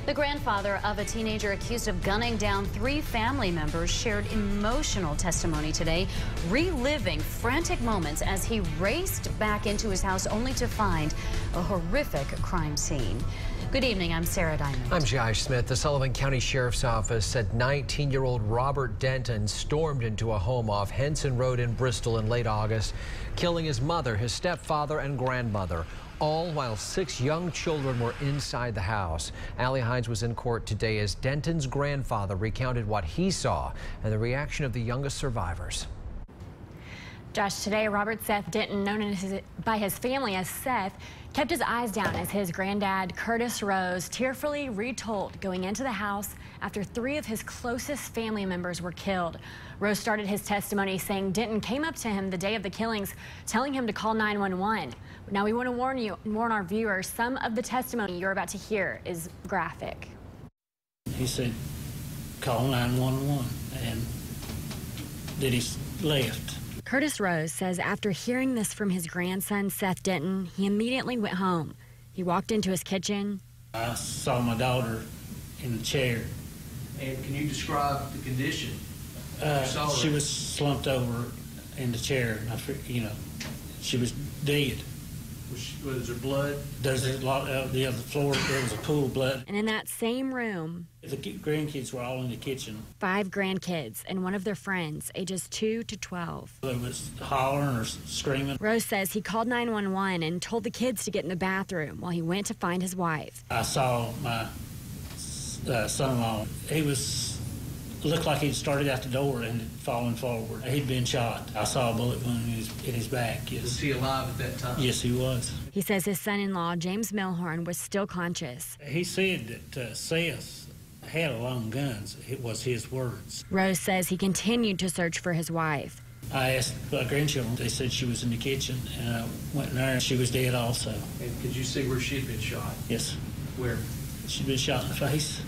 The grandfather of a teenager accused of gunning down 3 family members shared emotional testimony today, reliving frantic moments as he raced back into his house only to find a horrific crime scene. Good evening, I'm Sarah Diamond. I'm Josh Smith. The Sullivan County Sheriff's Office said 19-year-old Robert Denton stormed into a home off Henson Road in Bristol in late August, killing his mother, his stepfather, and grandmother, all while 6 young children were inside the house. Allie Hines was in court today as Denton's grandfather recounted what he saw and the reaction of the youngest survivors. Josh, today Robert Seth Denton, known by his family as Seth, kept his eyes down as his granddad, Curtis Rose, tearfully retold going into the house after 3 of his closest family members were killed. Rose started his testimony saying Denton came up to him the day of the killings, telling him to call 911. Now we want to warn our viewers, some of the testimony you're about to hear is graphic. He said, call 911, and then he left. Curtis Rose says after hearing this from his grandson, Seth Denton, he immediately went home. He walked into his kitchen. I saw my daughter in the chair. And can you describe the condition? She was slumped over in the chair. She was dead. Was there blood? There's a lot of the floor. There was a pool of blood. And in that same room, the grandkids were all in the kitchen. 5 grandkids and one of their friends, ages 2 to 12. They was hollering or screaming. Rose says he called 911 and told the kids to get in the bathroom while he went to find his wife. I saw my son-in-law. Looked like he'd started out the door and had fallen forward. He'd been shot. I saw a bullet wound in his back. Yes. Was he alive at that time? Yes, he was. He says his son-in-law, James Milhorn, was still conscious. He said that Seth had a long guns. It was his words. Rose says he continued to search for his wife. I asked my grandchildren. They said she was in the kitchen, and I went in there, and she was dead also. And could you see where she'd been shot? Yes. Where? She'd been shot in the face.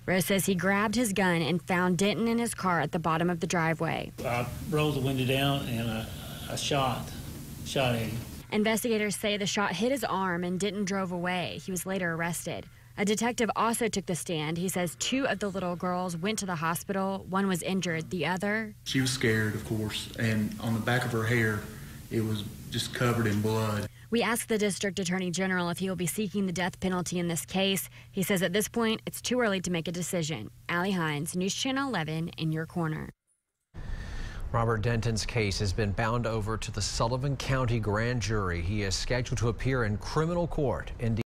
Rose says he grabbed his gun and found Denton in his car at the bottom of the driveway. I rolled the window down and I shot at him. Investigators say the shot hit his arm and Denton drove away. He was later arrested. A detective also took the stand. He says 2 of the little girls went to the hospital. One was injured, the other... She was scared, of course, and on the back of her hair, it was just covered in blood. We asked the district attorney general if he will be seeking the death penalty in this case. He says at this point, it's too early to make a decision. Allie Hines, News Channel 11, in your corner. Robert Denton's case has been bound over to the Sullivan County Grand Jury. He is scheduled to appear in criminal court in